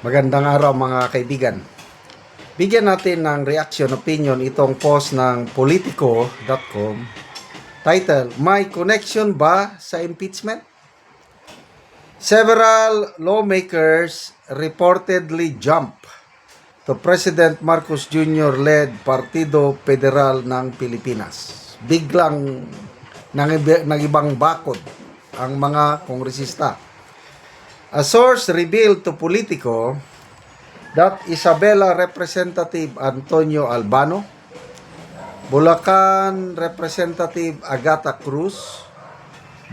Magandang araw mga kaibigan. Bigyan natin ng reaction opinion itong post ng Politico.com. Title, May connection ba sa impeachment? Several lawmakers reportedly jump to President Marcos Jr. led Partido Federal ng Pilipinas. Biglang nagibang bakod ang mga kongresista. A source revealed to Politico that Isabela Representative Antonio Albano, Bulacan Representative Agata Cruz,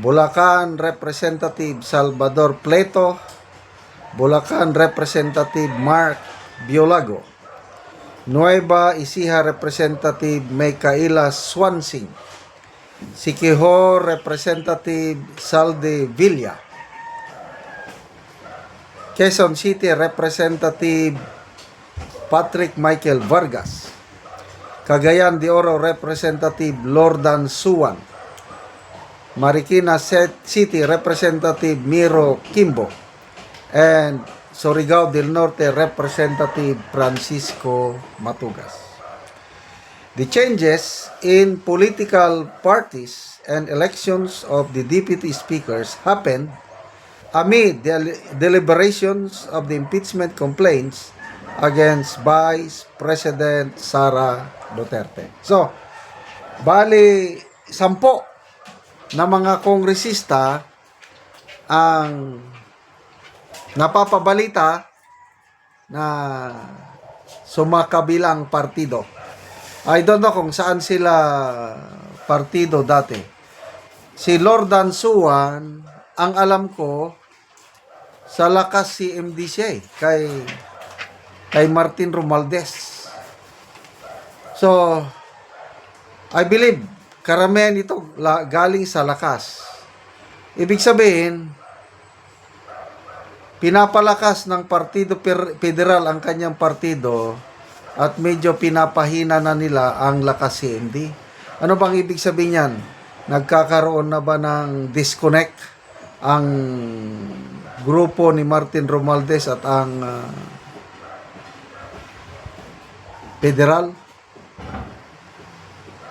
Bulacan Representative Salvador Pleto, Bulacan Representative Mark Biolago, Nueva Ecija Representative Micaela Swansing, Siquijor Representative Salde Villa, Quezon City Representative Patrick Michael Vargas, Cagayan de Oro Representative Lordan Suwan, Marikina City Representative Miro Kimbo, and Surigao del Norte Representative Francisco Matugas. The changes in political parties and elections of the deputy speakers happened amid the deliberations of the impeachment complaints against Vice President Sara Duterte. So, bali 10 na mga kongresista ang napapabalita na sumakabilang partido. I don't know kung saan sila partido dati. Si Lordan Suwan, ang alam ko, sa lakas CMD siya kay Martin Romualdez. So, I believe, karamihan ito galing sa lakas. Ibig sabihin, pinapalakas ng Partido Federal ang kanyang partido at medyo pinapahina na nila ang lakas CMD. Ano bang ibig sabihin yan? Nagkakaroon na ba ng disconnect ang grupo ni Martin Romualdez at ang Federal?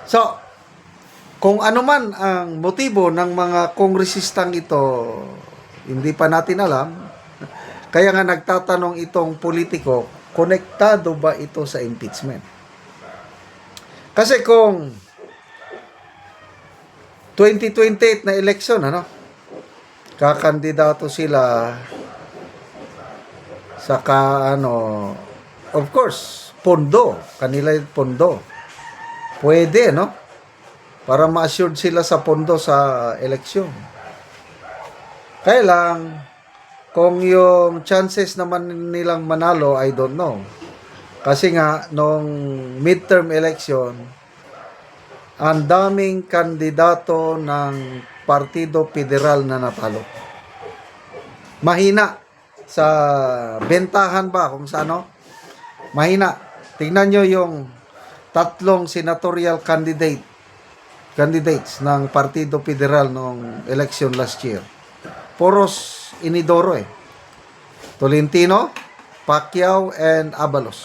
So, kung ano man ang motibo ng mga kongresistang ito, hindi pa natin alam. Kaya nga nagtatanong itong Politico, konektado ba ito sa impeachment? Kasi kung 2028 na election, kakandidato sila sa of course, pondo, kanila yung pondo. Pwede, para ma-assured sila sa pondo sa eleksyon. Kaya lang, kung yung chances naman nilang manalo, I don't know. Kasi nga, nung midterm election, ang daming kandidato ng Partido Federal na natalo. Mahina sa bentahan ba kung saan, mahina. Tingnan nyo yung 3 senatorial candidates ng Partido Federal noong election last year. Puros inidoro Tolentino, Pacquiao, and Abalos.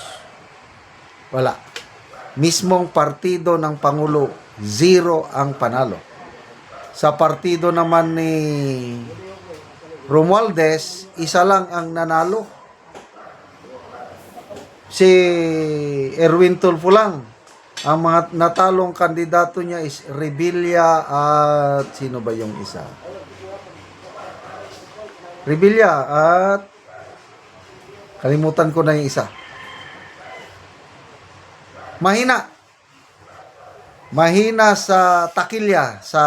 Wala. Mismong partido ng Pangulo, 0 ang panalo. Sa partido naman ni Romualdez, 1 lang ang nanalo. Si Erwin Tulfo lang. Ang mga natalong kandidato niya is Revilla at sino ba yung isa? Revilla at kalimutan ko na yung isa. Mahina sa takilya sa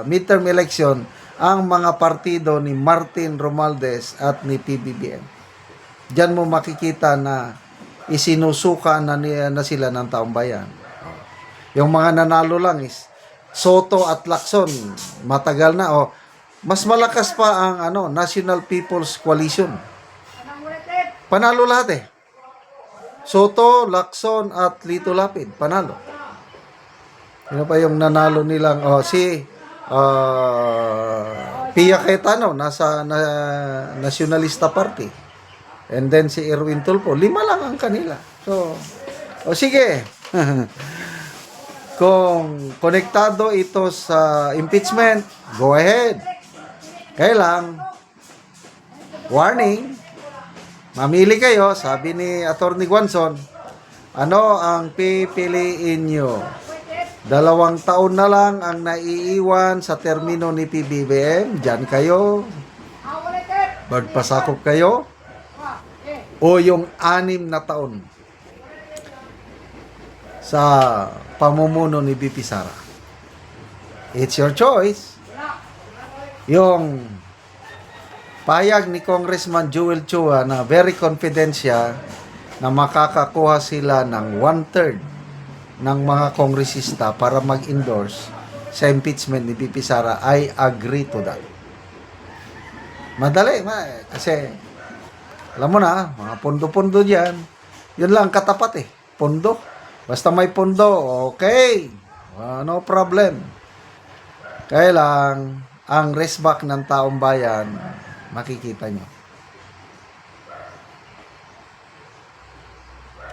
midterm election ang mga partido ni Martin Romualdez at ni PBBM. Diyan mo makikita na isinusuka na sila ng taong bayan. Yung mga nanalo lang is Soto at Lacson, matagal na. Mas malakas pa ang National People's Coalition. Panalo lahat Soto, Lacson at Lito Lapid, panalo. Ano pa yung nanalo nilang si Pia Cayetano nasa Nacionalista Party. And then si Erwin Tulfo, 5 lang ang kanila. So, o sige. Kung konektado ito sa impeachment, go ahead. Kaya lang, warning, mamili kayo, sabi ni Atty. Guanzon, ano ang pipiliin nyo? 2 taon na lang ang naiiwan sa termino ni PBBM, dyan kayo, magpasakop kayo, o yung 6 na taon sa pamumuno ni BP Sara. It's your choice. Yung payag ni Congressman Joel Chua na very confident siya na makakakuha sila ng 1/3 ng mga kongresista para mag-endorse sa impeachment ni BP Sara, I agree to that. Madali, kasi alam mo na, mga pondo-pondo dyan, yun lang katapat pondo. Basta may pondo, okay, no problem. Kaya lang, ang resback ng taong bayan, makikita nyo.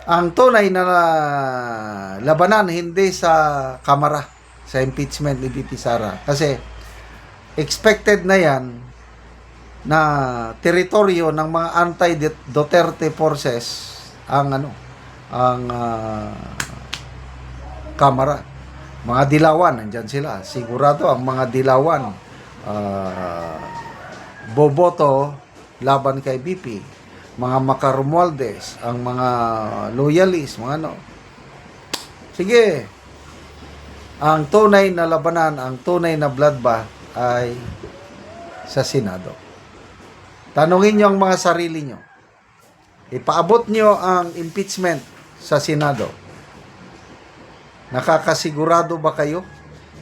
Ang tunay na labanan hindi sa Kamara, sa impeachment ni BP Sara. Kasi expected na yan na teritoryo ng mga anti-Duterte forces ang Kamara. Mga dilawan, nandyan sila. Sigurado ang mga dilawan boboto laban kay BP. Mga Macarromualdez, ang mga loyalist, mga Sige. Ang tunay na labanan, ang tunay na bloodbath ay sa Senado. Tanungin nyo ang mga sarili nyo. Ipaabot nyo ang impeachment sa Senado. Nakakasigurado ba kayo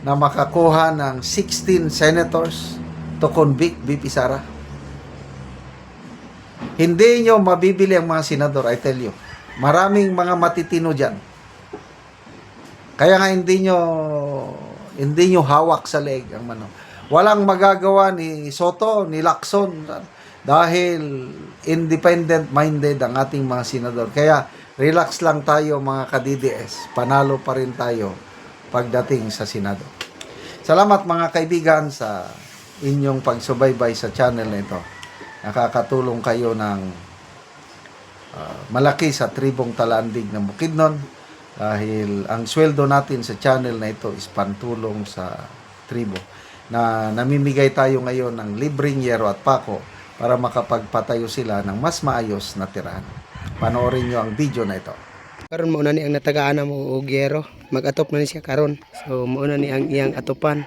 na makakuha ng 16 senators to convict BP Sara? Hindi nyo mabibili ang mga senador, I tell you. Maraming mga matitino dyan. Kaya nga hindi nyo hawak sa leg ang Walang magagawa ni Soto, ni Lacson, dahil independent-minded ang ating mga senador. Kaya relax lang tayo mga ka-DDS. Panalo pa rin tayo pagdating sa Senado. Salamat mga kaibigan sa inyong pagsubaybay sa channel na ito. Nakakatulong kayo ng malaki sa tribong Talandig ng Bukidnon dahil ang sweldo natin sa channel na ito is pantulong sa tribo na namimigay tayo ngayon ng libreng yero at pako para makapagpatayo sila ng mas maayos na tirahan. Panoorin nyo ang video na ito. Karon mo na ni ang natagaan mo og yero, mag-atop na ni siya karon. So mo na ni ang iyang atopan.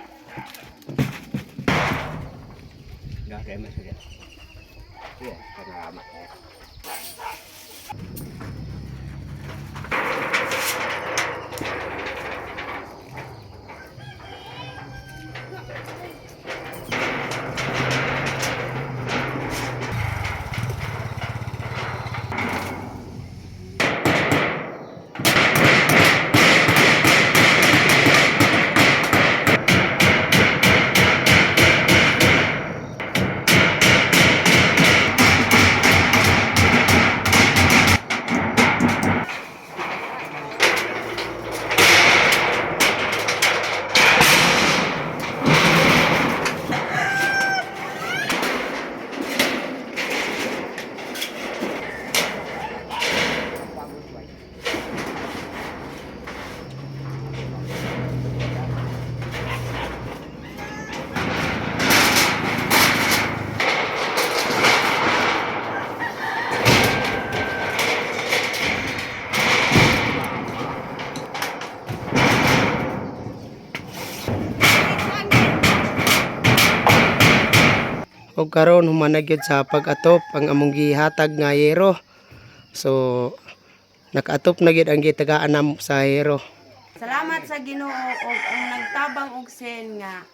Og karon humanag gyud sa pag-atop ang among gihatag nga yero. So nakaatop na gyud ang gitagaan namo sa yero. Salamat sa Ginoo og ang nagtabang og sen nga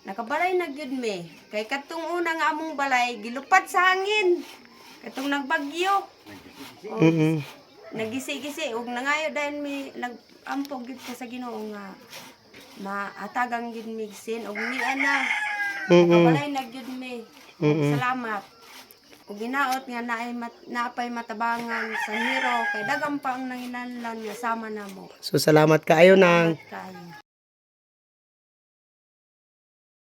nakabalay na gyud mi. Kay katong una nga among balay gilupad sa hangin. Katong nagbagyo. Nagisi-gisi og nangayo dahil mi nagampog gyud ko sa Ginoo nga maatagang gyud mi sen og niana. Nakabalay na gyud mi. Salamat. ug ginaot nga naapay matabangan sa hero kay daghang pa ang nanginahanglan nga sama namo. So salamat kaayo nang Kayo.